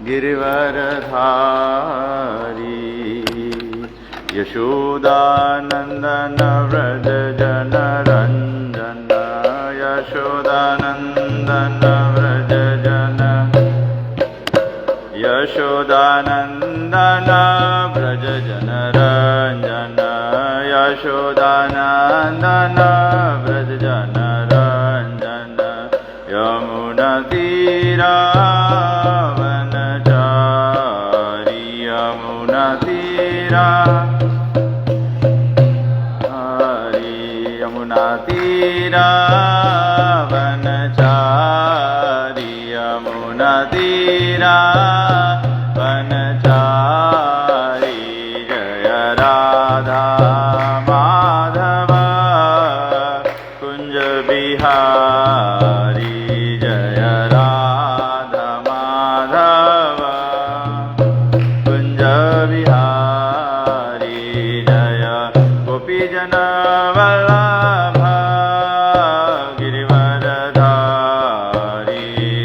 गिरिवरधारी यशोदानंदन व्रज जन रंजन यशोदानंदन व्रज जन यशोदानंदन व्रज जन रंजन यशोदानंदन व्रज जन रंजन यमुना तीरा वनचारी यमुना तीरा हरि यमुना तीरा वनचारी यमुना तीरा वनचारी जय राधा माधव कुंज बिहारी जय राधा माधव कुंज बिहारी जय गोपीजन वल्लभ गिरिवरधारी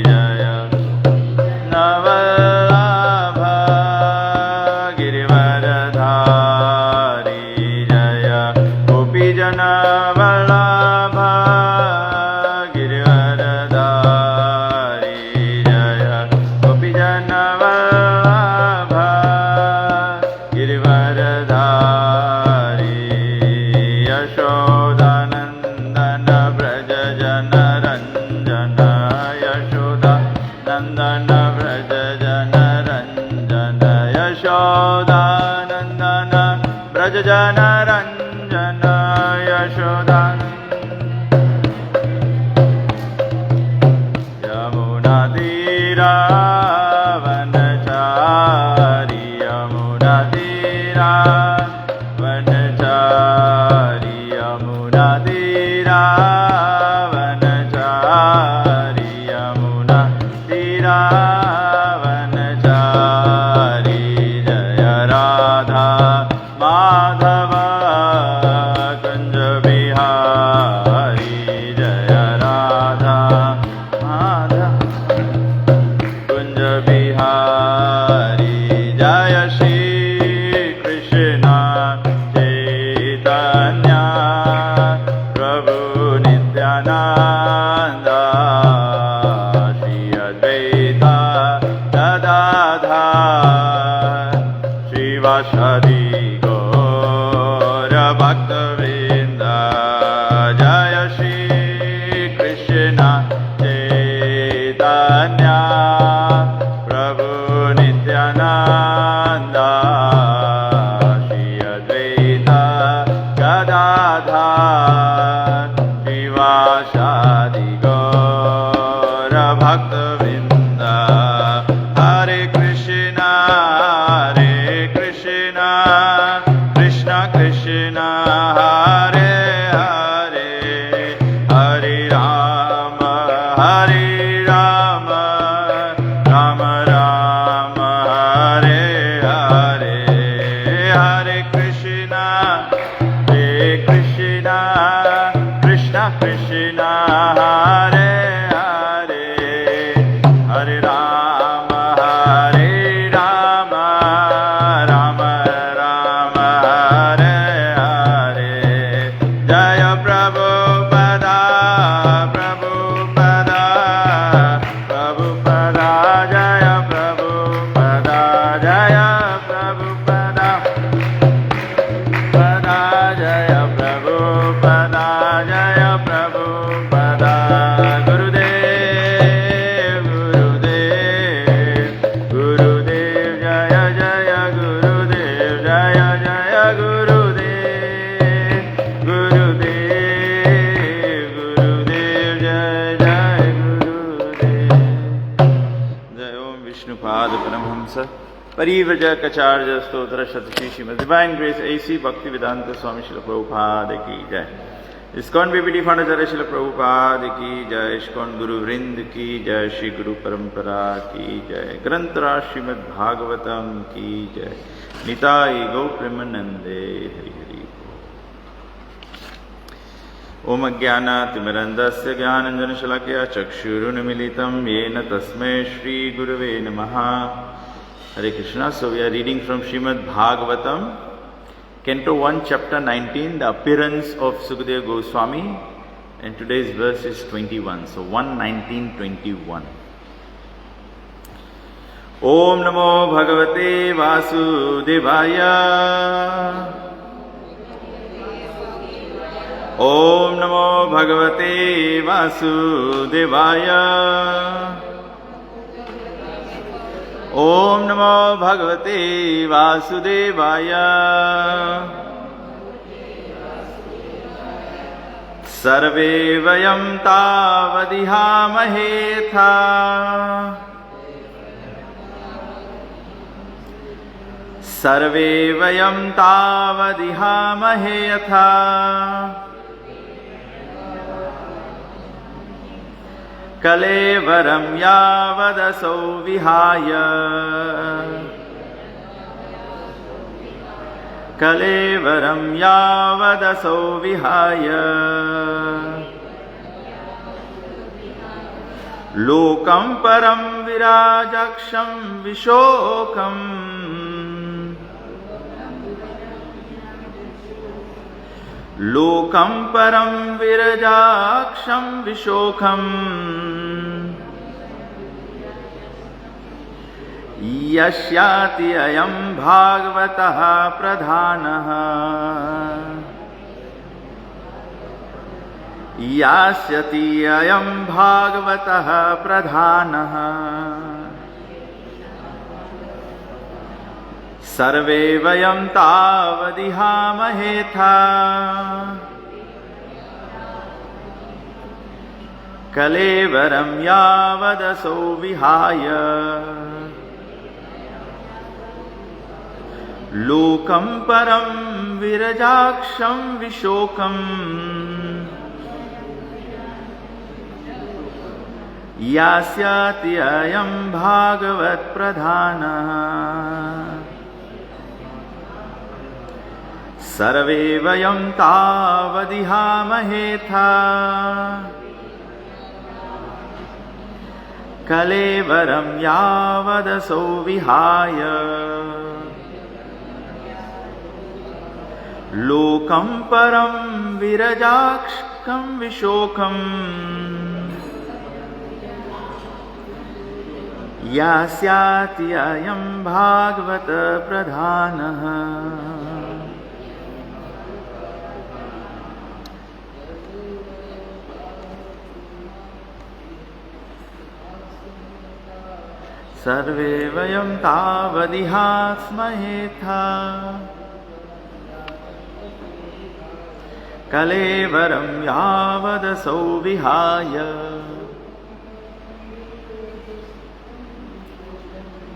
जय नवल्लभ गिरिवरधारी जय गोपीजन वल्लभ गिरिवरधारी जय गोपीजन वल्लभ गिरिवरधारी यशोदानंदन व्रज जन रंजन यशोदानंदन व्रज जन रंजन यशोदानंदन व्रज जन रंजन यमुना तीरा वनचारी यमुना तीरा वनचारी यमुना तीरा वनचारी यमुना तीरा वनचारी जय राधा माधव कुंज बिहारी जय राधा माधव कुंज बिहारी जय श्री कृष्ण चैतन्य प्रभु नित्यानंद श्री अद्वैत गदाधर श्रीवासादि गौर भक्तवृंद जय श्री कृष्ण चैतन्य प्रभु नित्यानंद श्री अद्वैत गदाधर श्रीवासादि गौर भक्तवृंद हरे कृष्ण कृष्ण कृष्ण हरे हरे हरे राम राम राम हरे हरे हरे कृष्ण कृष्ण कृष्ण हरे हरे हरे राम राम राम हरे हरे जय प्रभुपदा प्रभुपदा प्रभुपदा जय प्रभुपदा जय प्रभुपदा पदा जय प्रभुपदा जय प्रभुपदा गुरुदेव गुरुदेव गुरुदेव जय जय गुरुदेव जय जय गुरुदेव गुरुदेव गुरुदेव जय जय गुरुदेव जय ओम विष्णुपाद परमहंस परिव्रजकाचार्य स्तोत्र शतश्री श्रीमद् डिवाइन ग्रेस AC भक्ति वेदांत स्वामी श्रील प्रभुपाद की जय। ISKCON BPT founder Srila Prabhupada की जय। इस्कॉन गुरु वृंद की जय। श्री गुरु परंपरा की जय। ग्रंथराज श्रीमद् भागवतम की जय। निताई गौ प्रेमानंदे हरि हरि। ओम अज्ञानातिमिरन्धस्य ज्ञानाञ्जनशलाकया चक्षुरुन्मीलितं येन तस्मै श्रीगुरवे नमः. Hare Krishna. So we are reading from Srimad Bhagavatam, Canto 1, Chapter 19, the appearance of Sukadeva Goswami, and today's verse is 21. So 1:19:21. Om Namo Bhagavate Vasudevaya. Om Namo Bhagavate Vasudevaya. Om Namo Bhagavate Vasudevaya. Sarve vayam tavadihamaheta. Sarve vayam tavadihamaheta. Kalevaram yavadasau vihaya. Kalevaram yavadasau vihaya. Lokam param virajaksham vishokam. Lokam param virajaksham vishokam. Yasyati ayam bhagavataha pradhanaha. Yasyati ayam bhagavataha pradhanaha. Sarve vayam tavadihamehetha. Kalevaram yavadasau vihaya. Lokam param virajaksham vishokam. Yasyati ayam bhagavat pradhanaha. Sarve vayam tavadihamehetha. Kalevaram yavadasau vihaya. Lokam param virajaksham vishokam. Yasyati ayam bhagavata pradhanaha. Sarve vayam tavadihasmahetha. Kalevaram yavadasau vihaya.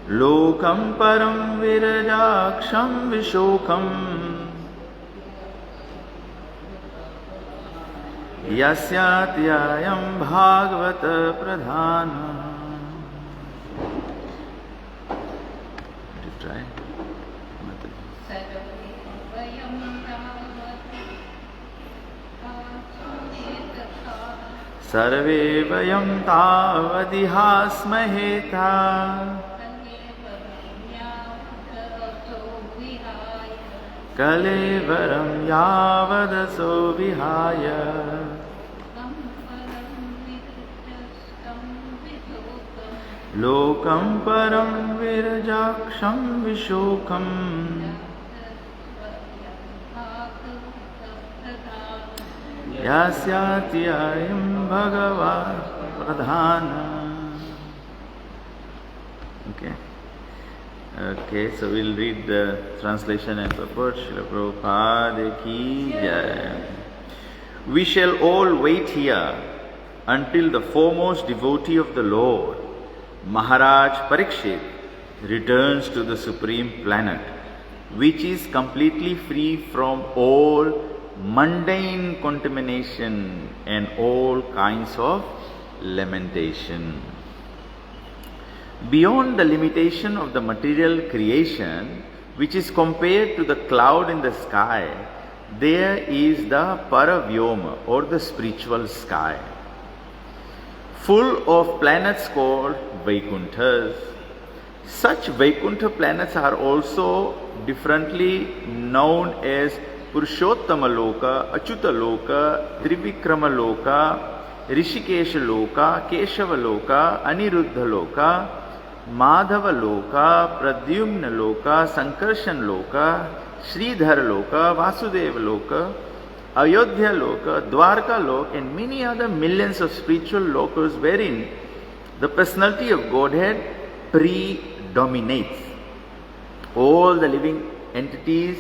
Lokam param virajaksham vishokam. Yasyati ayam bhagavata pradhana. Try. Sarve vayam tavadihasmahetha. Kalevaram yavadaso vihaya. Lokam param virajaksham vishokam. Yasyati ayam bhagavat pradhana. Okay, so we'll read the translation and purport. Srila Prabhupada ki jai. We shall all wait here until the foremost devotee of the Lord, Maharaj Parikshit, returns to the supreme planet, which is completely free from all mundane contamination and all kinds of lamentation. Beyond the limitation of the material creation, which is compared to the cloud in the sky, there is the Paravyoma or the spiritual sky, full of planets called Vaikunthas. Such Vaikuntha planets are also differently known as Purushottama Loka, Achyuta Loka, Trivikrama Loka, Rishikesha Loka, Keshava Loka, Aniruddha Loka, Madhava Loka, Pradyumna Loka, Sankarshan Loka, Sridhar Loka, Vasudeva Loka, Ayodhya Loka, Dwarka Loka, and many other millions of spiritual lokas wherein the personality of Godhead predominates. All the living entities,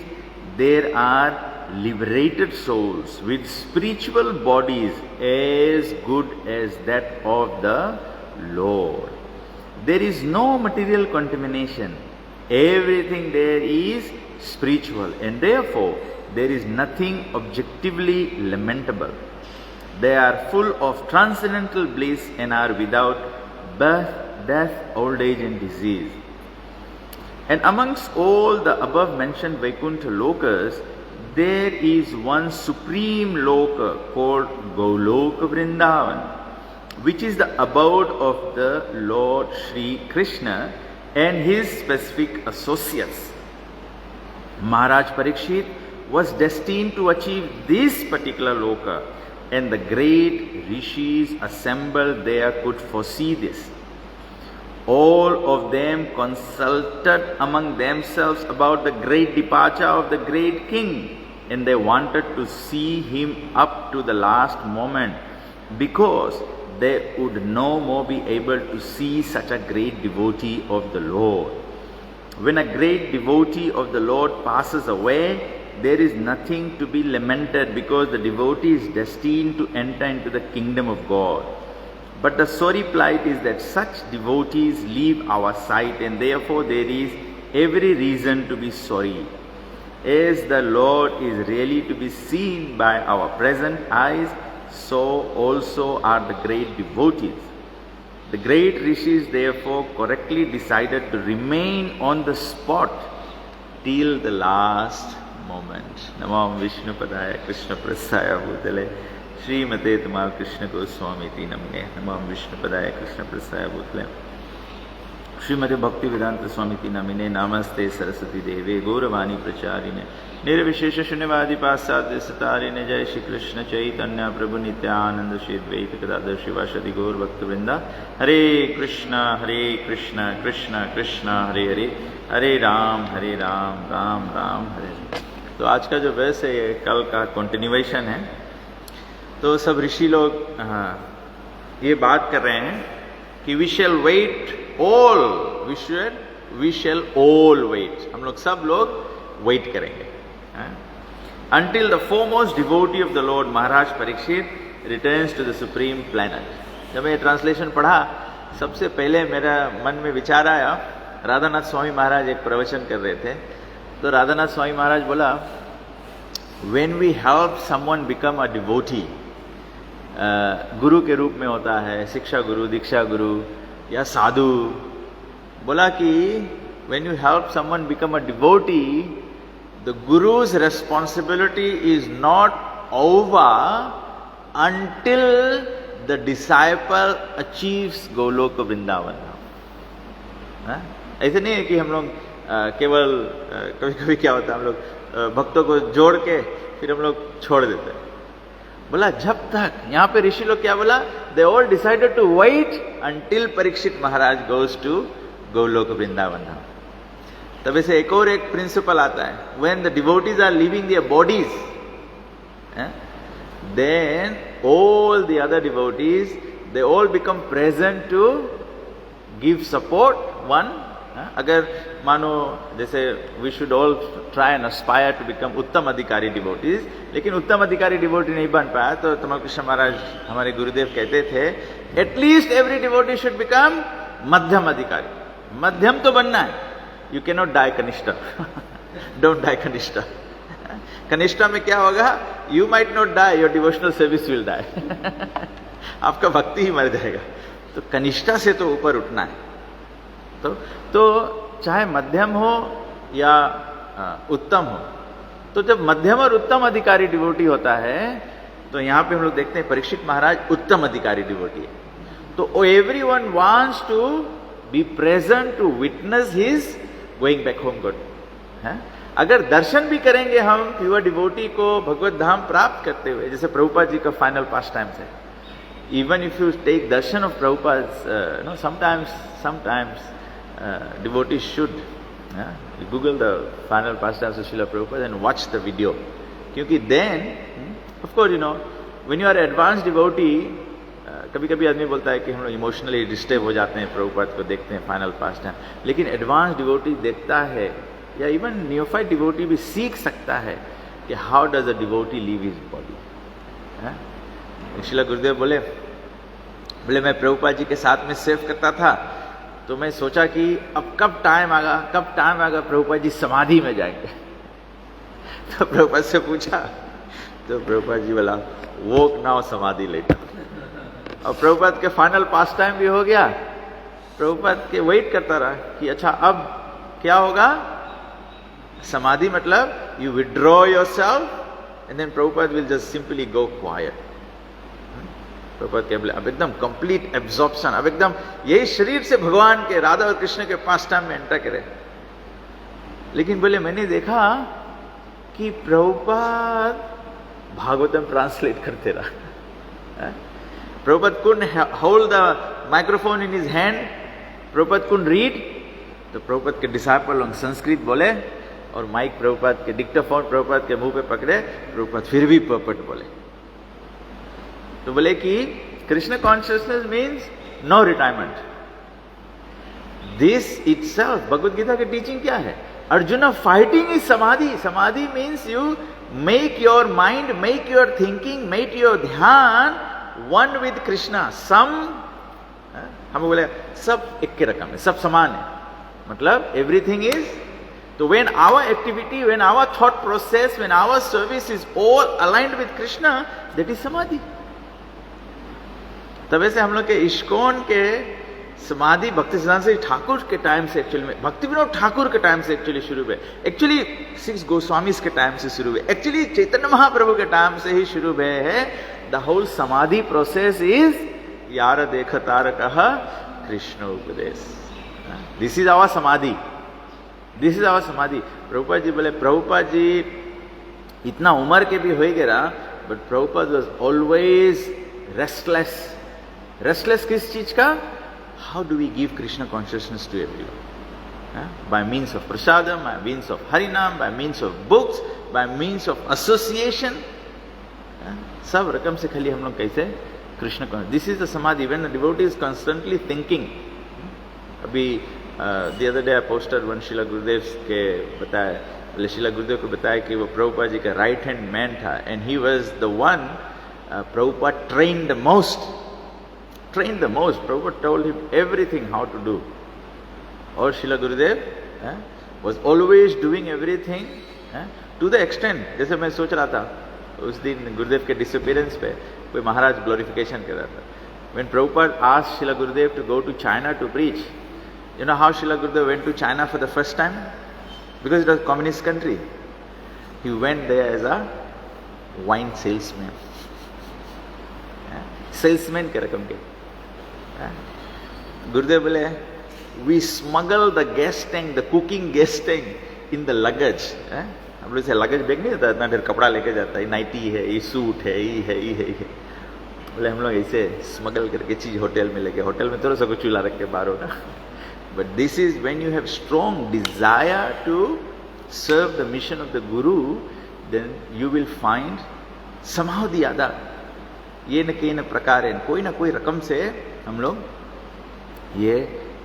there are liberated souls with spiritual bodies as good as that of the Lord. There is no material contamination. Everything there is spiritual, and therefore there is nothing objectively lamentable. They are full of transcendental bliss and are without birth, death, old age and disease. And amongst all the above mentioned Vaikuntha Lokas, there is one supreme Loka called Goloka Vrindavan, which is the abode of the Lord Sri Krishna and his specific associates. Maharaj Parikshit was destined to achieve this particular Loka, and the great rishis assembled there could foresee this. All of them consulted among themselves about the great departure of the great king, and they wanted to see him up to the last moment, because they would no more be able to see such a great devotee of the Lord. When a great devotee of the Lord passes away, there is nothing to be lamented, because the devotee is destined to enter into the kingdom of God. But the sorry plight is that such devotees leave our sight, and therefore there is every reason to be sorry. As the Lord is really to be seen by our present eyes, so also are the great devotees. The great rishis therefore correctly decided to remain on the spot till the last moment. Namam Vishnu Padaya Krishna Prasaya Bhutale Srimate Tamal Krishna Goswami Ti Namne. Namam Vishnu Padaya Krishna Prasaya Bhutale Srimate Bhakti Vedanta Swami Ti Namine. Namaste Saraswati Deve Gauravani Pracharine Nirvishesha Shunyavadi Pasadya Satarine. Jai Shri Krishna Chaitanya Prabhu Nityananda Shri Advaita Gadadhar Shivashadi Gaur Bhakta Vrinda. Hare Krishna Krishna Krishna Hare Hare, Hare Ram Ram Ram Hare Hare. तो आज का जो verse है ये कल का continuation है। तो सब ऋषि लोग ये बात कर रहे हैं कि we shall wait all, we shall all wait, हम लोग सब लोग वेट करेंगे until the foremost devotee of the Lord Maharaj Parikshit returns to the supreme planet. जब मैं ये ट्रांसलेशन पढ़ा, सबसे पहले मेरा मन में विचार आया, राधानाथ स्वामी महाराज एक प्रवचन कर रहे थे, तो राधानाथ स्वामी महाराज बोला, when we help someone become a devotee, गुरु के रूप में होता है, शिक्षा गुरु, दीक्षा गुरु या साधु, बोला कि when you help someone become a devotee, the guru's responsibility is not over until the disciple achieves Goloka Vrindavan. ऐसे नहीं है कि हम लोग केवल कभी कभी क्या होता है, हम लोग भक्तों को जोड़ के फिर हम लोग छोड़ देते हैं। बोला जब तक, यहाँ पे ऋषि लोग क्या बोला, they all decided to wait until Parikshit Maharaj goes to Goloka Vrindavan. तब ऐसे एक और एक प्रिंसिपल आता है, when the devotees are leaving their bodies, then all the other devotees, they all become present to give support one. अगर मानो जैसे we should all try and aspire to become उत्तम अधिकारी devotees, लेकिन उत्तम अधिकारी devotee नहीं बन पाया, तो तमाल कृष्ण महाराज हमारे गुरुदेव कहते थे, at least every devotee should become मध्यम अधिकारी। मध्यम तो बनना है, you cannot die Kanishta. Don't die Kanishta. Kanishta में क्या होगा, you might not die, your devotional service will die. आपका भक्ति ही मर जाएगा। तो कनिष्ठा से तो ऊपर उठना है। तो चाहे मध्यम हो या उत्तम हो, तो जब मध्यम और उत्तम अधिकारी डिवोटी होता है, तो यहां पे हम लोग देखते हैं परीक्षित महाराज उत्तम अधिकारी डिवोटी है, तो everyone wants to be present to witness his going back home good है। अगर दर्शन भी करेंगे हम प्योर डिवोटी को भगवत धाम प्राप्त करते हुए, जैसे प्रभुपाद जी का फाइनल पास टाइम्स है, even if you take darshan of Prabhupada, no sometimes devotees should Google the final pastimes of Srila Prabhupada and watch the video. क्योंकि then, of course, you know, when you are advanced devotee, कभी कभी आदमी बोलता है कि हम लोग इमोशनली डिस्टर्ब हो जाते हैं प्रभुपाद को देखते हैं फाइनल पास टाइम, लेकिन एडवांस डिवोटी देखता है, या इवन नियोफाइट डिवोटी भी सीख सकता है कि how does a devotee leave his body. Srila Gurudev बोले मैं प्रभुपाद जी के साथ में सेव करता था, तो मैं सोचा कि अब कब टाइम आएगा प्रभुपाद जी समाधि में जाएंगे। तो प्रभुपाद से पूछा, तो प्रभुपाद जी बोला वोक नाउ समाधि लेटर। और प्रभुपाद के फाइनल पास टाइम भी हो गया, प्रभुपाद के वेट करता रहा कि अच्छा अब क्या होगा, समाधि मतलब you withdraw yourself and then Prabhupada will just simply go quiet. Prabhupada के बोले अब एकदम कंप्लीट एब्जॉर्प्शन, अब एकदम यही शरीर से भगवान के, राधा और कृष्ण के पास टाइम में एंटर करे। लेकिन बोले मैंने देखा कि प्रभुपाद भागवतम ट्रांसलेट करते रहा। Prabhupada couldn't hold the microphone in his hand, Prabhupada couldn't read, तो प्रभुपाद के डिसाइपल लोग संस्कृत बोले और माइक प्रभुपाद के डिक्टाफोन प्रभुपाद के मुंह पे पकड़े, प्रभुपाद फिर भी पर्पट बोले। तो बोले कि Krishna consciousness means no retirement. This itself Bhagavad Gita की टीचिंग क्या है, Arjun fighting is samadhi. Samadhi means you make your mind, make your thinking, make your dhyana one with Krishna. हम बोले सब एक के रकम है, सब समान है, मतलब एवरीथिंग इज। तो when our activity, when our thought process, when our service is all aligned with Krishna, that is samadhi. तब ऐसे हम लोग के इस्कॉन के समाधि भक्ति सिद्धांत से ठाकुर के टाइम से एक्चुअली में, भक्ति विनोद ठाकुर के टाइम से एक्चुअली शुरू हुए, एक्चुअली 6 गोस्वामीज के टाइम से शुरू हुए, एक्चुअली चैतन्य महाप्रभु के टाइम से ही शुरू हुए है। द होल समाधि प्रोसेस इज यार देख तार कह कृष्ण उपदेश। दिस इज आवर समाधि, दिस इज आवर समाधि। प्रभुपाद जी बोले, प्रभुपाद जी इतना उम्र के भी हो गया, but Prabhupada was always restless. Restless किस चीज का? How do we give Krishna consciousness to everyone, by means of prasadam, by means of harinam, by means of books, by means of association, सब रकम से खाली हम लोग कैसे कृष्ण को। This is the samadhi when the devotee is constantly thinking. अभी the other day I posted one Srila Gurudev के बताया, बोले Srila Gurudev को बताया कि वो प्रभुपाद जी का राइट हैंड मैन था, and he was the one Prabhupada trained the most. Prabhupada told him everything how to do. और Srila Gurudev was always doing everything to the extent, जैसे मैं सोच रहा था उस दिन गुरुदेव के डिसअपीयरेंस पे कोई महाराज ग्लोरिफिकेशन कर रहा था। When Prabhupada asked Srila Gurudev to go to China to preach, you know how Srila Gurudev went to China for the first time? Because it was a communist country. He went there as a wine salesman. Salesman के रकम के। Gurudev बोले, we smuggle the gas tank, the cooking gas tank in the luggage. हम लोग से luggage bag नहीं होता, इतना ढेर कपड़ा लेके जाता है, नाइटी है, ये सूट है, ये है, ये है। बोले हम लोग ऐसे स्मगल करके चीज होटल में लेके, होटल में थोड़ा सा कुछ चूल्हा रख के बाहर होना। But this is when you have strong desire to serve the mission of the Guru, then you will find somehow the other, ये न कहीं न प्रकार है, कोई ना कोई रकम से हम लोग ये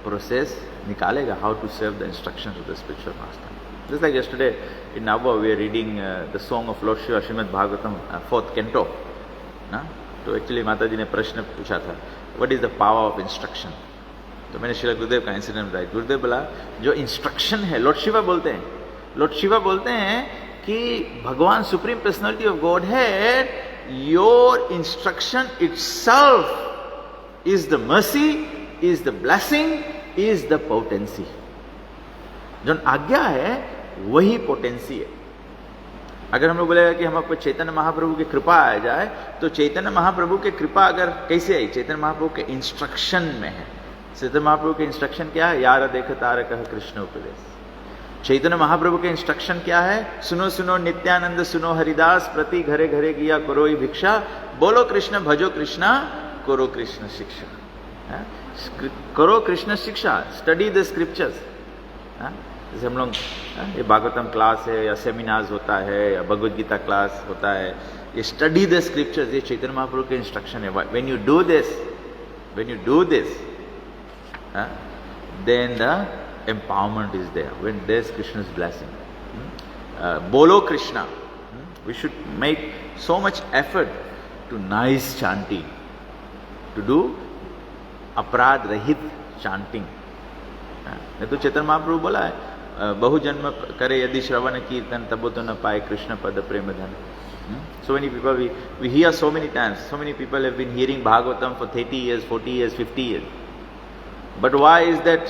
प्रोसेस निकालेगा, how to serve the instructions of the spiritual master. Just like yesterday in Navva we are reading the song of Lord Shiva, Srimad Bhagavatam, 4th canto. तो एक्चुअली माता जी ने प्रश्न पूछा था, what is the power of instruction? तो मैंने श्रील गुरुदेव का incident बताया। गुरुदेव बोला जो इंस्ट्रक्शन है, लॉर्ड शिवा बोलते हैं कि भगवान सुप्रीम पर्सनालिटी ऑफ गॉड है, your instruction itself is the mercy, is the blessing, is the potency. जो आज्ञा है वही पोटेंसी है। अगर हम लोग बोलेगा कि हम आपको चैतन्य महाप्रभु की कृपा आ जाए, तो चैतन्य महाप्रभु की कृपा अगर कैसे आई? चैतन्य महाप्रभु के इंस्ट्रक्शन में है। चैतन्य महाप्रभु के इंस्ट्रक्शन क्या है? यार देख तार कह कृष्ण उपदेश। चैतन्य महाप्रभु के इंस्ट्रक्शन क्या है? सुनो सुनो नित्यानंद सुनो हरिदास, प्रति घरे घरे किया करो ही भिक्षा, बोलो कृष्ण भजो कृष्णा, करो कृष्ण शिक्षा। करो कृष्ण शिक्षा, स्टडी द स्क्रिप्चर्स। जैसे हम लोग ये भागवतम क्लास है या सेमिनार्स होता है या भगवद गीता क्लास होता है, ये स्टडी द स्क्रिप्चर्स, ये चैतन्य महाप्रभु के इंस्ट्रक्शन है। When you do this then the empowerment is there, when there's Krishna's blessing. Bolo Krishna. We should make so much effort to nice chanting, to do अपराध रहित chanting. नहीं तो चैतन्य महाप्रभु बोला है, बहु जन्म करे यदि श्रवण कीर्तन, तब तो न पाए कृष्ण पद प्रेम धन. So many people, we hear so many times, so many people have been hearing Bhagavatam for 30 years, 40 years, 50 years. But why is that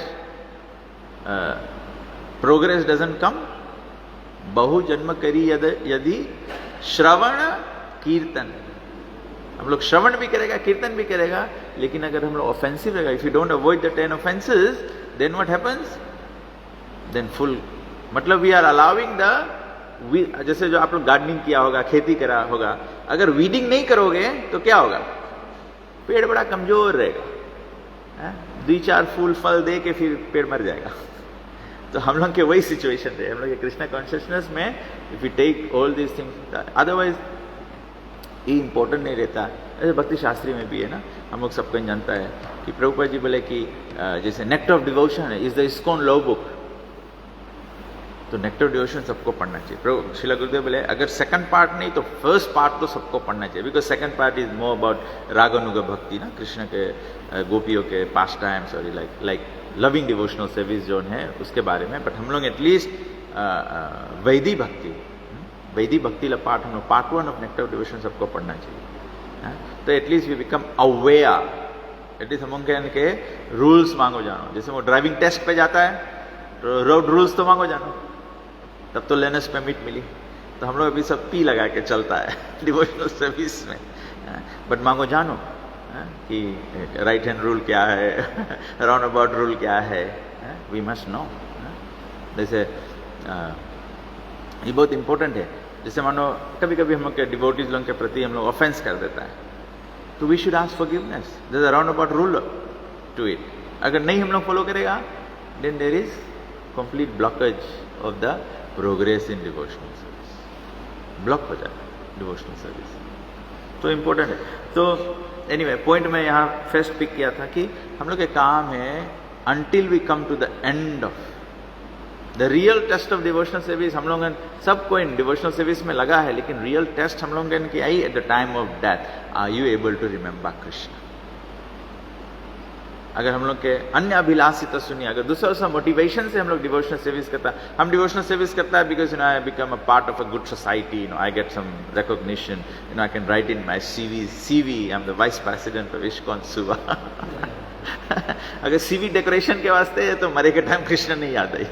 progress doesn't come? बहु जन्म करी यदि श्रवण कीर्तन. हम लोग श्रवण भी करेगा, कीर्तन भी करेगा, लेकिन अगर हम लोग ऑफेंसिव रहेगा, if you don't avoid the 10 offenses, then what happens? Then full, मतलब we are allowing the, जैसे जो आप लोग गार्डनिंग किया होगा, खेती करा होगा, अगर वीडिंग नहीं करोगे तो क्या होगा? पेड़ बड़ा कमजोर रहेगा, 2-4 फूल फल दे के फिर पेड़ मर जाएगा. तो हम लोग के वही सिचुएशन है. हम लोग के कृष्णा कॉन्शियसनेस में if you take all this things, otherwise ये इंपॉर्टेंट नहीं रहता. ऐसे भक्ति शास्त्री में भी है ना, हम लोग सबको जानता है कि प्रभुपाद जी बोले कि जैसे नेक्टर ऑफ डिवोशन है, is the ISKCON love book. तो नेक्टर ऑफ डिवोशन सबको पढ़ना चाहिए. प्रभु श्रील गुरुदेव बोले अगर सेकंड पार्ट नहीं तो फर्स्ट पार्ट तो सबको पढ़ना चाहिए, because second part is more about रागानुग भक्ति ना, कृष्ण के गोपियों के पास्ट टाइम्स और लाइक लविंग डिवोशनल सर्विस जो है उसके बारे में. बट हम लोग एटलीस्ट वैदिक भक्ति ला पार्ट, हम लोग part 1 of nectar of devotion सबको पढ़ना चाहिए. तो at least we become aware, at least हम लोग के रूल्स मांगो जानो. जैसे वो ड्राइविंग टेस्ट पे जाता है तो रोड रूल्स तो मांगो जानो, तब तो लेनर्स परमिट मिली. तो हम लोग अभी सब पी लगा के चलता है डिवोशनल सर्विस में. बट मांगो जानो कि राइट हैंड रूल क्या है, राउंड अबाउट रूल क्या है, वी मस्ट नो. जैसे ये बहुत इंपॉर्टेंट है. जैसे मानो कभी कभी हम लोग के डिवोटीज लोगों के प्रति हम लोग ऑफेंस कर देता है, तो we should ask forgiveness. There is a round about rule to it. अगर नहीं हम लोग फॉलो करेगा, then there is complete blockage of the progress in devotional service. Block हो जाए डिवोशनल सर्विस. तो इम्पोर्टेंट है. तो एनीवे पॉइंट में यहाँ फर्स्ट पिक किया था कि हम लोग के काम है until we come to the end of the real test of devotional service. हम लोग सब कोई डिवोशनल सर्विस में लगा है, लेकिन रियल टेस्ट हम लोग की आई at the time of death. Are you able to remember Krishna? अगर हम लोग के अन्य अभिलाषित सुनिए, अगर दूसरा मोटिवेशन से हम लोग डिवोशनल सर्विस करता है, हम डिवोशनल सर्विस करता है because I become a part of a good society, I get some recognition, I can write in my CV I am the vice president of ISKCON सुबा. अगर CV डेकोरेशन के वास्ते है तो मरे के टाइम कृष्ण नहीं याद आई.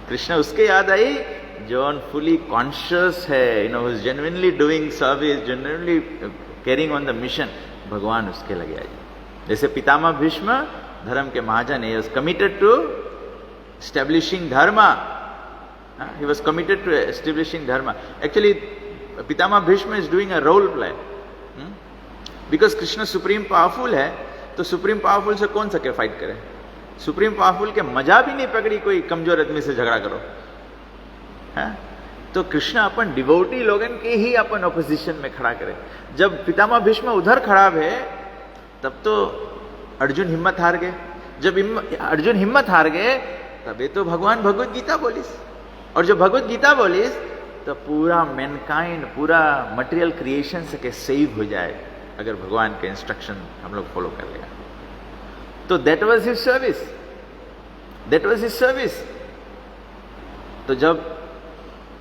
कृष्ण उसके याद आई जो फुली कॉन्शियस है, genuinely doing service, genuinely carrying on the mission. भगवान उसके लगे आई. जैसे पितामह भीष्म धर्म के महाजन है, committed to establishing dharma. He was committed to establishing dharma. Actually Pitamah Bhishma is doing a role play, because Krishna supreme powerful है. तो सुप्रीम पावरफुल से कौन सके फाइट करे? सुप्रीम पावरफुल के मजा भी नहीं पकड़ी कोई कमजोर आदमी से झगड़ा करो. तो कृष्ण अपन डिवोटी लोगन के ही अपन ऑपोजिशन में खड़ा करे. जब पितामह भीष्म उधर खड़ा है तब तो अर्जुन हिम्मत हार गए. जब अर्जुन हिम्मत हार गए तब ये तो भगवान भगवत गीता बोलिस, और जब भगवत गीता बोलिस तो पूरा मैनकाइंड, पूरा मटेरियल क्रिएशन से के सेव हो जाए अगर भगवान के इंस्ट्रक्शन हम लोग फॉलो कर लेगा. तो that was his service, that was his service. तो जब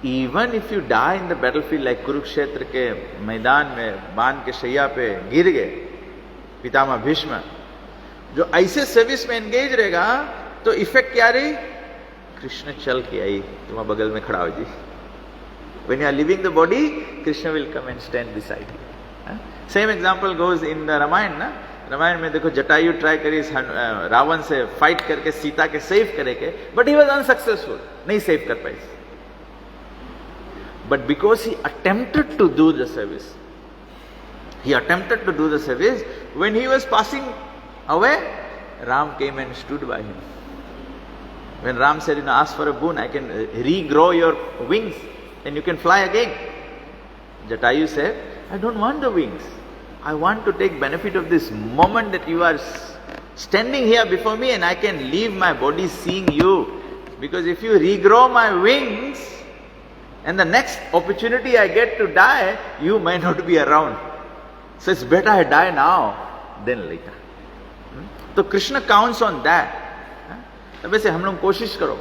even if you die in the battlefield, like Kurukshetra के मैदान में बाण के शैया पे गिर गए पितामह भीष्म, जो ऐसे सर्विस में एंगेज रहेगा तो इफेक्ट क्या रही? कृष्ण चल के आई तुम्हारे बगल में खड़ा हो जी. When you are leaving the body, Krishna will come and stand beside you. Same example goes in the Ramayana. ना रामायण में देखो जटायु ट्राई करी रावण से फाइट करके सीता के सेव करेंगे, बट ही वॉज अनसक्सेसफुल, नहीं सेव कर पाई. But because he attempted to do the service, when he was passing away, Ram came and stood by him. When Ram said, ask for a boon, I can regrow your wings and you can fly again. Jatayu said, I don't want the wings. I want to take benefit of this moment that you are standing here before me and I can leave my body seeing you. Because if you regrow my wings, and the next opportunity I get to die, you may not be around. So it's better I die now than later. So Krishna counts on that. वैसे हम लोग कोशिश करो,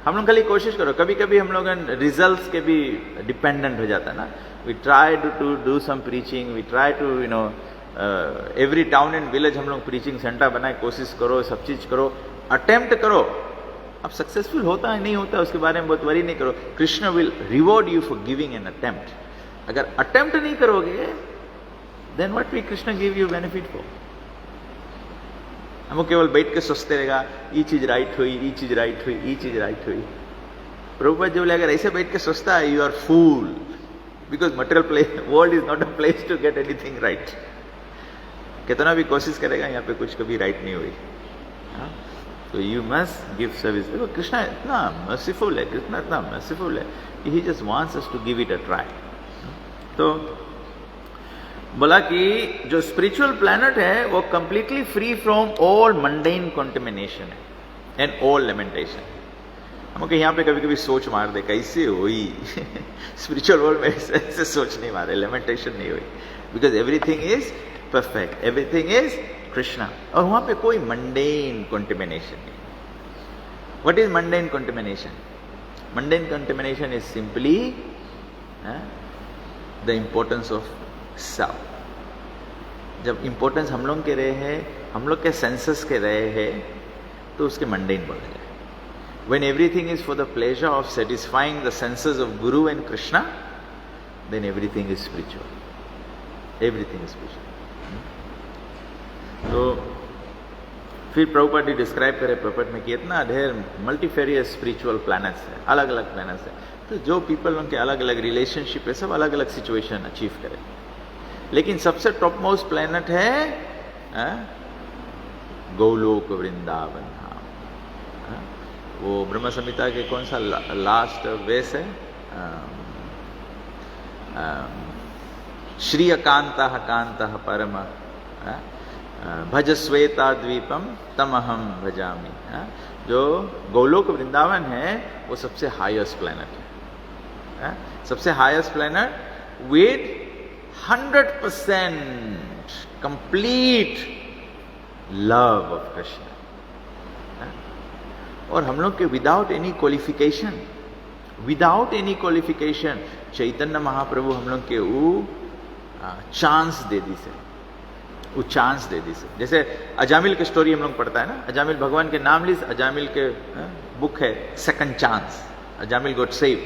हम लोग खाली कोशिश करो. कभी कभी हम लोग रिजल्ट्स के भी डिपेंडेंट हो जाता है ना. We try to do some preaching, we try to every town and village हम लोग प्रीचिंग सेंटर बनाए, कोशिश करो, सब चीज करो, अटेम्प्ट करो. अब सक्सेसफुल होता है नहीं होता उसके बारे में बहुत वरी नहीं करो. Krishna will reward you for giving an attempt. अगर अटेम्प्ट नहीं करोगे, then what will Krishna give you benefit for? हम केवल बैठ के सोचते रहेगा, ये चीज राइट हुई, ये चीज राइट हुई, ये चीज राइट हुई. प्रभुपाद जी बोले अगर ऐसे बैठ के सोचता है, you are fool, because material world is not a place to get anything right. कितना भी कोशिश करेगा, यहाँ पे कुछ कभी राइट नहीं हुई. So you must give service. देखो कृष्णा इतना merciful है, कृष्णा इतना merciful है, he just wants us to give it a try. तो बोला कि जो स्पिरिचुअल प्लैनेट है वो completely free from all mundane contamination है एंड ऑल लेमेंटेशन. हम यहाँ पे कभी कभी सोच मार दे कैसे हुई. स्पिरिचुअल वर्ल्ड में ऐसे सोच नहीं मारे, लेमेंटेशन नहीं हुई, because everything is perfect, everything is Krishna. और वहां पे कोई मंडेन कंटेमिनेशन नहीं. What is mundane contamination? Mundane contamination is simply the importance of self. जब इंपॉर्टेंस हम लोग के रहे हैं, हम लोग के सेंसेस के रहे हैं, तो उसके मंडेन बोला जाए. When everything is for the pleasure of satisfying the senses of guru and Krishna, then everything is spiritual. Everything is spiritual. तो फिर प्रभुपाद डिस्क्राइब करे प्रॉपर्ट में कि इतना ढेर मल्टीफेरियस स्पिरिचुअल प्लैनेट्स है, अलग अलग प्लैनेट्स है. तो जो पीपल उनके अलग अलग रिलेशनशिप है, सब अलग अलग सिचुएशन अचीव करे. लेकिन सबसे टॉप मोस्ट प्लैनेट है गोलोक वृंदावन धाम. वो ब्रह्म संहिता के कौन सा लास्ट वेस है? श्री अकांता कांता परम भज श्वेता द्वीपम तमहम भजामि. जो गोलोक वृंदावन है वो सबसे हाईएस्ट प्लैनेट है. सबसे highest planet with 100% complete love of Krishna. और हम लोग के without any qualification Chaitanya Mahaprabhu हम लोग के वो चांस दे दी से, वो चांस दे दी से. जैसे अजामिल की स्टोरी हम लोग पढ़ता है ना, अजामिल भगवान के नाम ली, अजामिल के बुक है second chance. Ajamil got save.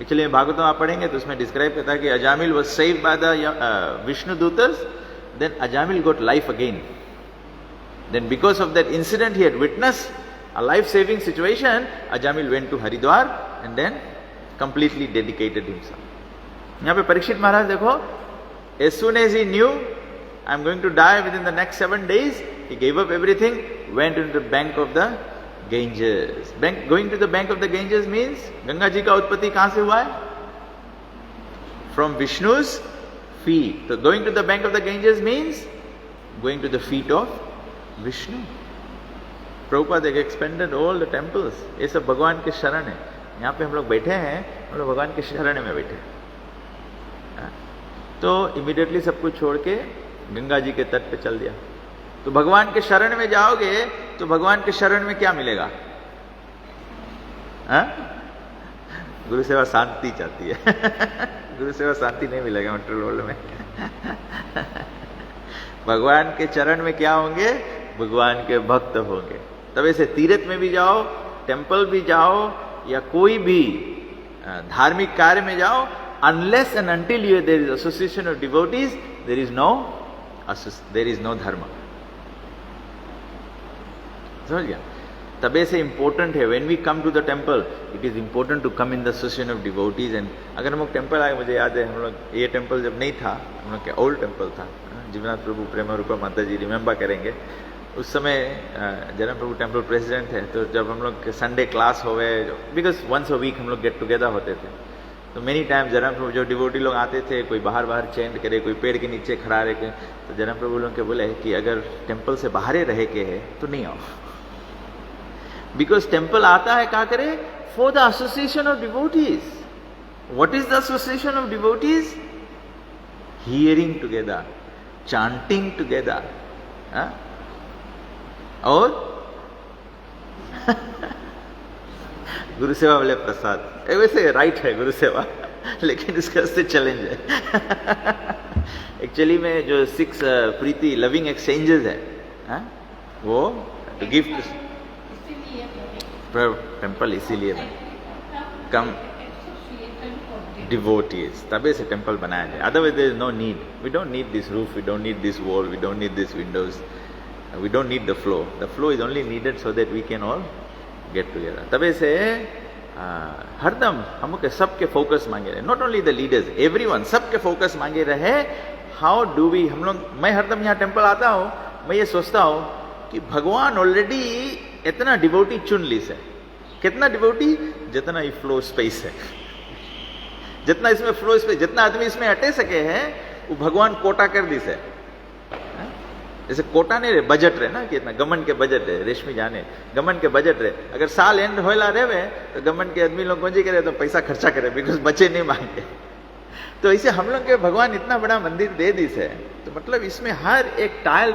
Actually Bhagavatam आप पढ़ेंगे तो उसमें डिस्क्राइब करता है कि Ajamil was saved by the Vishnu दूतर्स, then Ajamil got life again. Then because of that incident he had witnessed a life-saving situation, Ajamil went to Haridwar and then completely dedicated himself. यहाँ पे परीक्षित महाराज देखो, as soon as he knew I am going to die within the next 7 days, he gave up everything, went into the bank of the Ganges. Going to the bank of the Ganges means Ganga ji का उत्पत्ति कहाँ से हुआ है? From Vishnu's feet. So going to the bank of the Ganges means going to the feet of Vishnu. Prabhupada एक expanded all the temples. ये सब भगवान के शरण है. यहाँ पे हम लोग बैठे हैं, हम लोग भगवान के शरण में बैठे हैं. तो इमीडिएटली सब कुछ छोड़ के गंगा जी के तट पे चल दिया. तो भगवान के शरण में जाओगे तो भगवान के शरण में क्या मिलेगा? गुरु सेवा शांति चाहती है. गुरु सेवा शांति नहीं मिलेगा मटेरियल वर्ल्ड में. भगवान के चरण में क्या होंगे? भगवान के भक्त होंगे. तब ऐसे तीर्थ में भी जाओ, टेम्पल भी जाओ, या कोई भी धार्मिक कार्य में जाओ, unless and until you there is association of devotees, there is no dharma. समझ गया? तबे से इंपॉर्टेंट है, when we come to the temple it is important to come in the association of devotees. And अगर हम लोग टेम्पल आए, मुझे याद है हम लोग ये टेम्पल जब नहीं था, हम लोग के ओल्ड टेम्पल था, जीवनाथ प्रभु प्रेम रूपा माता जी रिमेम्बर करेंगे, उस समय जन्म प्रभु टेम्पल प्रेसिडेंट है। तो जब हम लोग संडे क्लास हो गए, बिकॉज वंस अ वीक हम लोग गेट टुगेदर होते थे, तो मेनी टाइम जन्म प्रभु जो डिवोटी लोग आते थे, कोई बाहर चेंट करे, कोई पेड़ के नीचे खड़ा रह के, तो जन्म प्रभु लोग के बोले कि अगर टेम्पल से बाहर रह के है तो नहीं आओ, बिकॉज टेम्पल आता है क्या करे, for the association of devotees. What is the association of devotees? Hearing together, chanting together, और गुरु सेवा वाले प्रसाद। वैसे राइट है गुरु सेवा, लेकिन इसका से चैलेंज है। एक्चुअली में जो 6 प्रीति लविंग एक्सचेंजेस है, वो गिफ्ट टेम्पल इसीलिए कम डिवोटीज, तबे से टेम्पल बनाया जाए। Otherwise there is no need, we don't need this roof, we don't need this wall, we don't need this windows, we don't need the flow is only needed so that we can all get together. तबे से हरदम हम लोग सबके focus मांगे रहे, not only the leaders, everyone, सबके focus मांगे रहे। हाउ डू वी, हम लोग, मैं हरदम यहाँ टेम्पल आता हूँ, मैं ये सोचता हूँ कि भगवान ऑलरेडी इतना डिवोटी चुन ली से। कितना डिवोटी? जितना ये फ्लो स्पेस है, जितना इसमें फ्लो स्पेस, जितना आदमी इसमें अटे सके हैं, वो भगवान कोटा कर दी से। जैसे कोटा नहीं रहे, बजट रहे ना, कि इतना गवर्नमेंट के बजट है, रेशमी जाने गवर्नमेंट के बजट रहे, अगर साल एंड होला रहे तो गवर्नमेंट के आदमी लोग कौन करे तो पैसा खर्चा करे, बिकॉज बचे नहीं मांगे। तो ऐसे हम लोग के भगवान इतना बड़ा मंदिर दे दी से, तो मतलब इसमें हर एक टाइल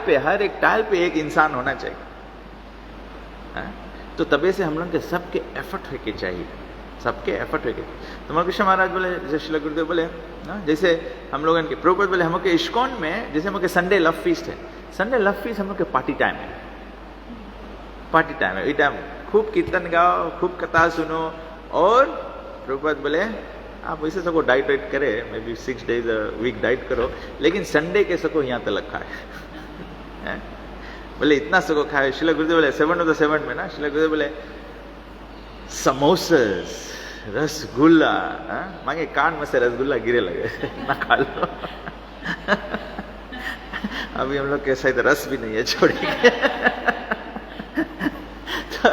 पे एक इंसान होना चाहिए। तो तबे से हम लोग के सबके एफर्ट होके चाहिए, सबके एफर्ट होके। तो मौलाना कृष्ण महाराज बोले, जैसे श्रील गुरुदेव बोले ना, जैसे हम लोग के प्रभुपाद बोले, हम लोग के इस्कॉन में जैसे हम लोग के संडे लव फीस्ट है, संडे लव फीस्ट हम लोग के पार्टी टाइम है, पार्टी टाइम है। ये टाइम खूब कीर्तन गाओ, खूब कथा सुनो, और प्रभुपाद बोले आप वैसे सबको डाइट वाइट करे, may be 6 days a week diet करो, लेकिन संडे के सबको यहाँ तक खाए। बोले इतना सबको खाए। श्रील गुरुदेव बोले 7 of the 7 में ना, श्रील गुरुदेव बोले समोसेस, रसगुल्ला, मांगे कान में से रसगुल्ला गिरे लगे, ना खा लो। अभी हम लोग के शायद रस भी नहीं है, छोड़ेंगे। तो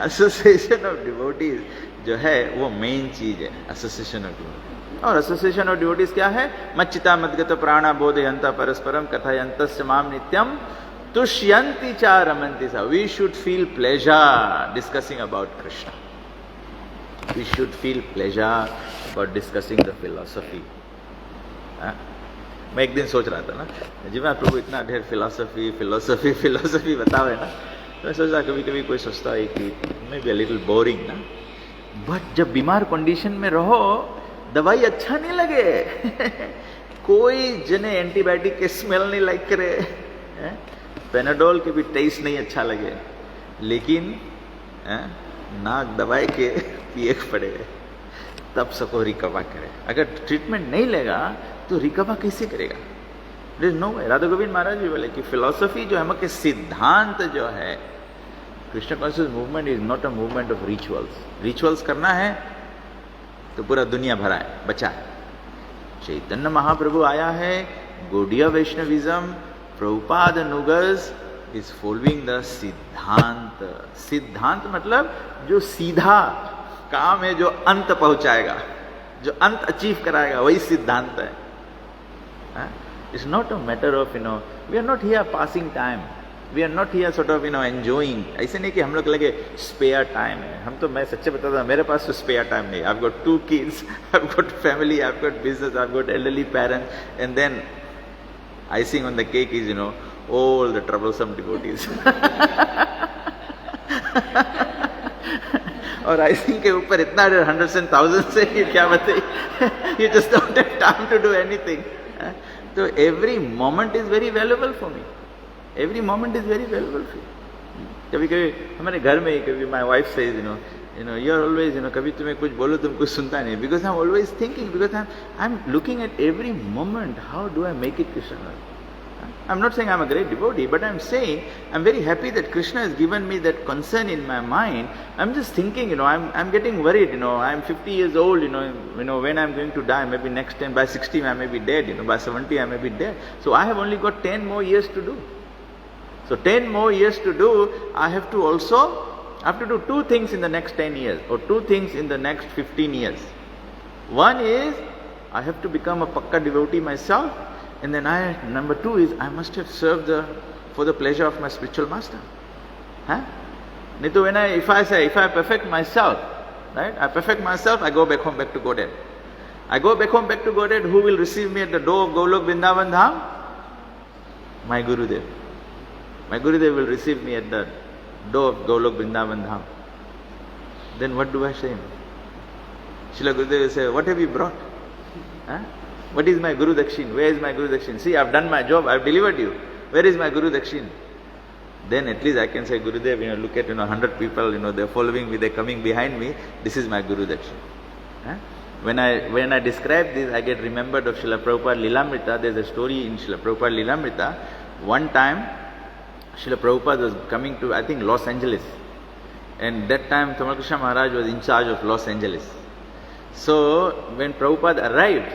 एसोसिएशन ऑफ डिवोटीज जो है वो मेन चीज है, एसोसिएशन ऑफ डिवोटीज। और एसोसिएशन ऑफ डिवोटीज क्या है? मच्चिता मद्गत प्राणा बोधयंता परस्परम कथयंतस्य माम नित्यम तुष्यंति चा रमन्ति सा। We should feel pleasure discussing about Krishna, we should feel pleasure about discussing the philosophy. मैं एक दिन सोच रहा था ना, जीवन प्रभु इतना ढेर फिलोसफी बताओ है ना, तो मैं सोच रहा कभी कभी कोई सोचता है कि may be a little boring ना, बट जब बीमार कंडीशन में रहो, दवाई अच्छा नहीं लगे। कोई जने एंटीबायोटिक के स्मेल नहीं लाइक करे, पेनाडोल के भी टेस्ट नहीं अच्छा लगे, लेकिन नाक दवाई के पिए पड़े, तब सबको रिकवर करे। अगर ट्रीटमेंट नहीं लेगा तो रिकवर कैसे करेगा? देयर इज नो वे। राधा गोविंद महाराज भी बोले कि फिलॉसफी जो है, हम के सिद्धांत जो है, Krishna conscious movement is not a movement of rituals. Rituals करना है तो पूरा दुनिया भरा है, बचा है। चैतन्य महाप्रभु आया है, गौड़ीय वैष्णविज्म, प्रभुपाद नुगस इज फॉलोइंग द सिद्धांत। सिद्धांत मतलब जो सीधा काम है, जो अंत पहुंचाएगा, जो अंत अचीव कराएगा, वही सिद्धांत है। It's not a matter of we are not here passing time, we are not here sort of enjoying. ऐसे नहीं कि हम लोग लगे स्पेयर टाइम है। हम तो, मैं सच्चे बताता हूँ, मेरे पास तो स्पेयर टाइम नहीं। I have got 2 kids, I have got family, I have got business, I have got elderly parents, and then icing on the cake is all the troublesome devotees. और आइसिंग के ऊपर इतना 100s and 1000s से कि क्या बताइए, you just don't have time to do anything. तो every moment is very valuable for me. Every moment is very valuable for you. कभी कभी हमारे घर में ही कभी my wife says you are always कभी तुम्हें कुछ बोलो तुम कुछ सुनता नहीं, because I am always thinking, because I am looking at every moment how do I make it Krishna. I'm not saying I'm a great devotee, but I'm saying I'm very happy that Krishna has given me that concern in my mind. I'm just thinking, I'm getting worried, I'm 50 years old, when I'm going to die, maybe next 10, by 60 I may be dead, by 70 I may be dead. So I have only got 10 more years to do. So 10 more years to do, I have to do two things in the next 10 years, or two things in the next 15 years. One is, I have to become a Pakka devotee myself. And then number two is, I must have served for the pleasure of my spiritual master. If I perfect myself, right? I perfect myself, I go back home, back to Godhead. I go back home, back to Godhead. Who will receive me at the door of Golok Vrindavan Dham? My Gurudev. My Gurudev will receive me at the door of Golok Vrindavan Dham. Then what do I say? Srila Gurudev will say, what have you brought? What is my Guru Dakshin? Where is my Guru Dakshin? See, I've done my job, I've delivered you. Where is my Guru Dakshin? Then at least I can say, Gurudev, look at 100 people, they're following me, they're coming behind me. This is my Guru Dakshin. When I describe this, I get remembered of Srila Prabhupada Lilamrita. There's a story in Srila Prabhupada Lilamrita. One time, Srila Prabhupada was coming to, I think, Los Angeles. And that time, Tamal Krishna Maharaj was in charge of Los Angeles. So, when Prabhupada arrived,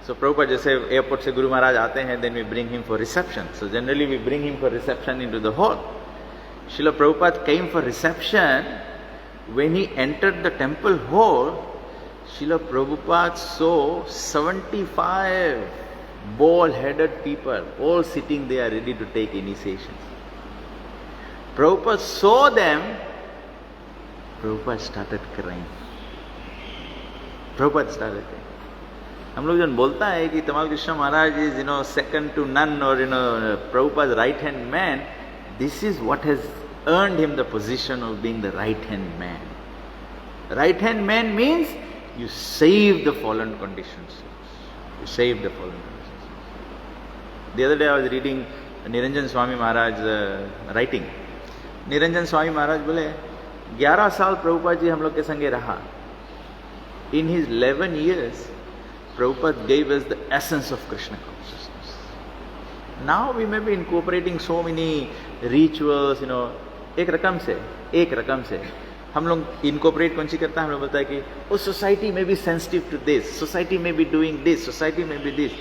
so Prabhupada just said, airport se Guru Maharaj aate hain, then we bring him for reception. So generally we bring him for reception into the hall. Srila Prabhupada came for reception. When he entered the temple hall, Srila Prabhupada saw 75 bald-headed people all sitting there ready to take initiations. Prabhupada saw them, Prabhupada started crying. हम लोग जन बोलता है कि तमाल कृष्ण महाराज is second to none, or Prabhupada's right hand man, this is what has earned him the position of being the right hand man. Right hand man means you save the fallen conditions. You save the fallen conditions. The other day I was reading Niranjan Swami Maharaj's writing. Niranjan Swami Maharaj बोले 11 साल प्रभुपाद जी हम लोग के संगे रहा. In his 11 years, Prabhupada gave us the essence of Krishna consciousness. Now we may be incorporating so many rituals, एक रकम से हम लोग incorporate कौन सी करता है, हम लोग बोलता है कि oh, society may be sensitive to this, society may be doing this, society may be this.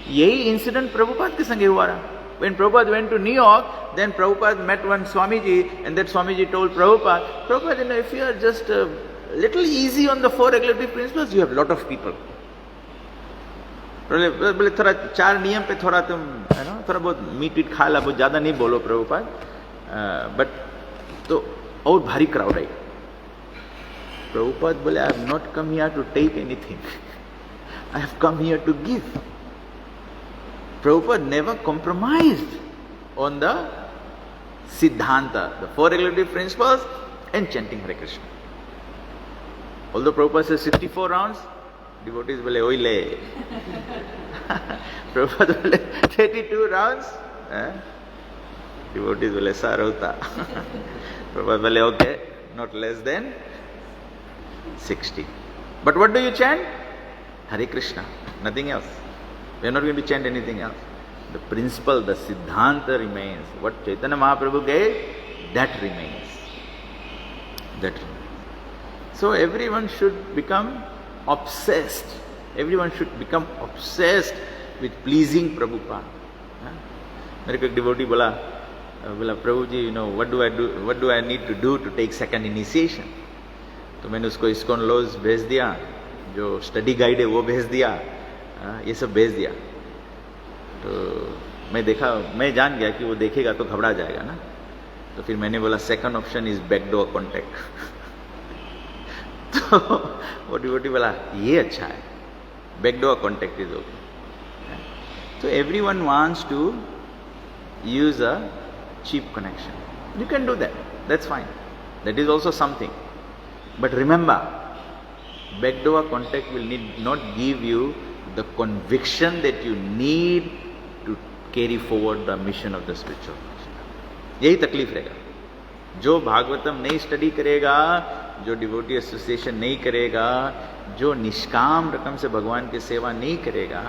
यही incident Prabhupada के संगे हुआ रहा. When Prabhupada went to New York, then Prabhupada met one Swamiji, and that Swamiji told Prabhupada, if you are just a little easy on the 4 regulative principles, you have a lot of people. बोले थोड़ा 4 नियम पे थोड़ा तुम थोड़ा बहुत meet खा ला, बहुत ज़्यादा नहीं बोलो प्रभुपाद, बट तो और भारी क्राउड है. प्रभुपाद बोले, I have not come here to take anything, I have come here to give. Prabhupada never compromised on the siddhanta, the 4 regulative principles and chanting Hare Krishna. Although Prabhupada says 64 rounds, devotees बोले ओइले. Prabhupada बोले 32 rounds, devotees बोले सार होता. Prabhupada बोले okay, not less than 60. But what do you chant? Hare Krishna, nothing else. We are not going to chant anything else. The principle, the siddhanta remains. What Chaitanya Mahaprabhu gave, that remains. That remains. So everyone should become obsessed. Everyone should become obsessed with pleasing Prabhupada. मेरे को एक devotee बोला प्रभु जी, what do I need to do to take second initiation? तो मैंने उसको ISKCON laws भेज दिया, जो स्टडी गाइड है वो भेज दिया, ये सब भेज दिया. तो मैं जान गया कि वो देखेगा तो घबरा जाएगा ना. तो फिर मैंने बोला second option is backdoor contact. तो वो डिवोटी बोला ये अच्छा है, backdoor contact is okay. So everyone wants to use a cheap connection. You can do that. That's fine. That is also something. But remember, backdoor contact will not give you the conviction that you need to carry forward the mission of the spiritual. यही तकलीफ रहेगा. जो भागवतम नहीं study करेगा, जो devotee association नहीं करेगा, जो निष्काम रकम से भगवान की सेवा नहीं करेगा,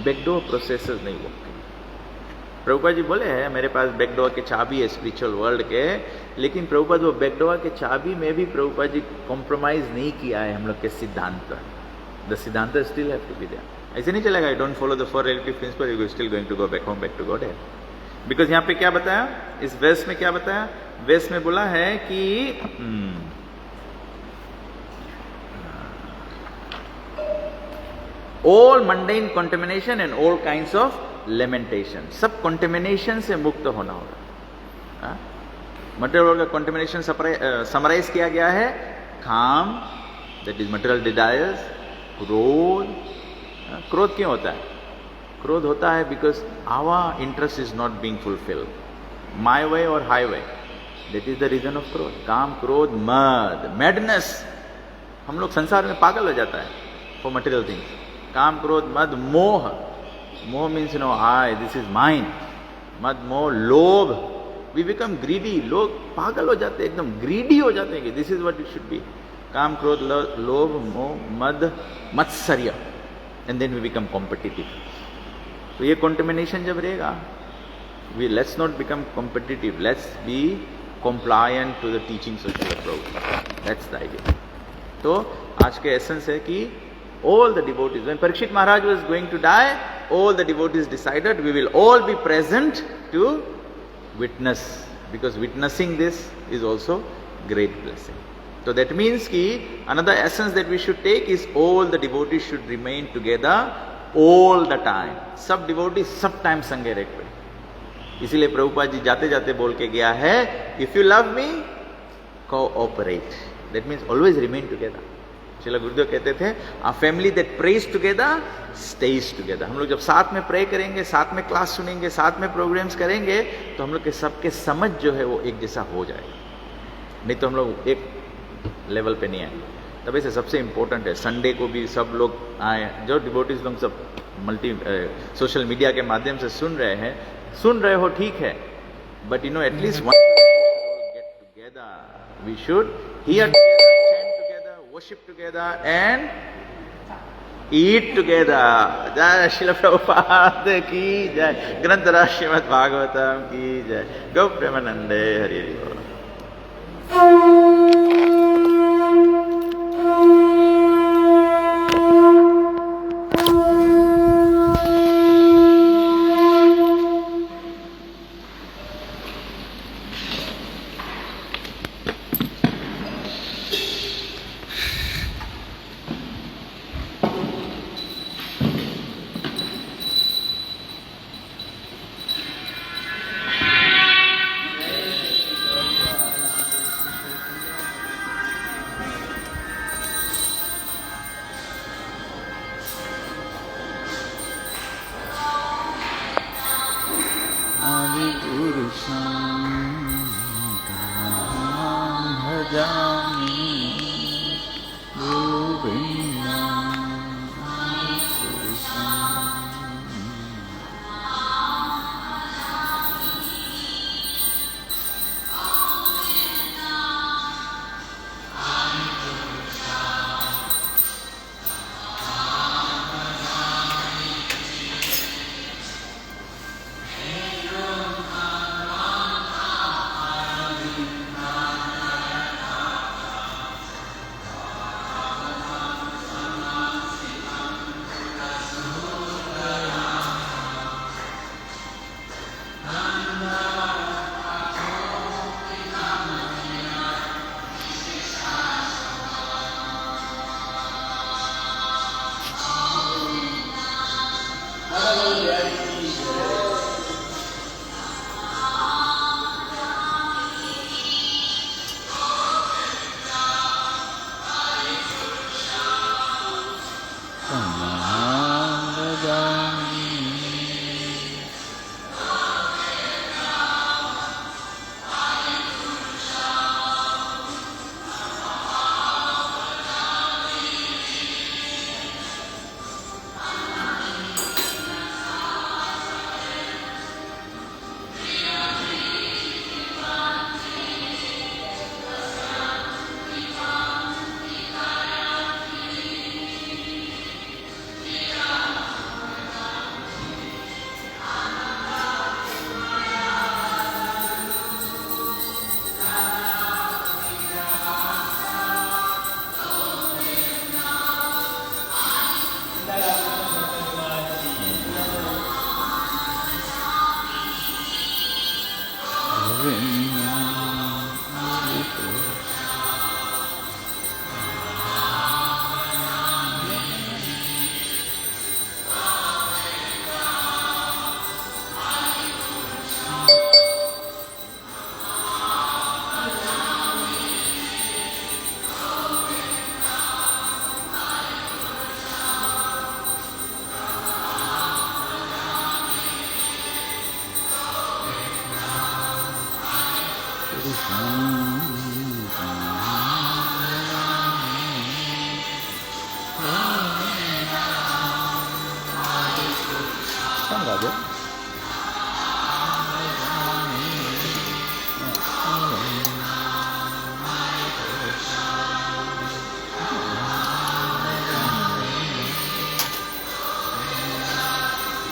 बैकडोर प्रोसेसेस नहीं वर्क। प्रभुपाद जी बोले हैं मेरे पास बैकडोर के चाबी है स्पिरिचुअल वर्ल्ड के, लेकिन प्रभुपाद वो बैकडोर के चाबी में भी प्रभुपाद जी कॉम्प्रोमाइज नहीं किया है हम लोग के सिद्धांत पर। The siddhanta still have to be there. ऐसे नहीं चलेगा, I don't follow the 4 relative principle, you still going to go back home, back to God है। बिकॉज यहाँ पे क्या बताया, इस वेस्ट में क्या बताया, वेस्ट में बोला है कि all mundane contamination and all kinds of lamentation, सब contamination से मुक्त होना होगा। मटेरियल का contamination समराइज किया गया है, काम, that is material desires, क्रोध। क्रोध क्यों होता है? क्रोध होता है because our interest is not being fulfilled, my way or highway, that is the reason of क्रोध। काम, क्रोध, मद, madness, हम लोग संसार में पागल हो जाता है for material things। काम, क्रोध, मद, मोह। मोह means no I, this is mine. मद, मोह, लोभ, वी बिकम ग्रीडी। लोग पागल हो जाते हैं, एकदम ग्रीडी हो जाते हैं कि this is what it should be. काम, क्रोध, लोभ, मोह, मद, मत्सर्य, and then we become competitive. तो ये कॉन्टेमिनेशन जब रहेगा, we let's not become competitive, let's be compliant to the teachings of Srila Prabhupada, that's the idea. तो आज के एसेंस है कि all the devotees, when Parikshit Maharaj was going to die, all the devotees decided we will all be present to witness, because witnessing this is also great blessing. So that means ki another essence that we should take is all the devotees should remain together all the time. सब devotees सब time संगे रहे। इसीलिए प्रभुपाद जी जाते जाते बोल के गया है, if you love me, cooperate. That means always remain together. Srila गुरुदेव कहते थे, a family that prays together stays together. हम लोग जब साथ में प्रे करेंगे, साथ में क्लास सुनेंगे, साथ में प्रोग्राम्स करेंगे, तो हम लोग के सबके समझ जो है वो एक जैसा हो जाएगा। नहीं तो हम लोग एक लेवल पे नहीं आएंगे। तभी से सबसे इम्पोर्टेंट है संडे को भी सब लोग आए, जो डिवोटीज लोग सब सोशल मीडिया के माध्यम से सुन रहे हो ठीक है, but you know at least one get together, we should here worship together and eat together. जय श्रील प्रभुपाद की जय, ग्रंथराज श्रीमद् भागवतम की जय, गौ प्रेमानंदे हरि हरि बोल।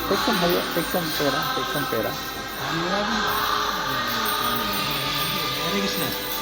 Take some भैया, take some पेड़ा, take some पेड़ा. हरे कृष्ण.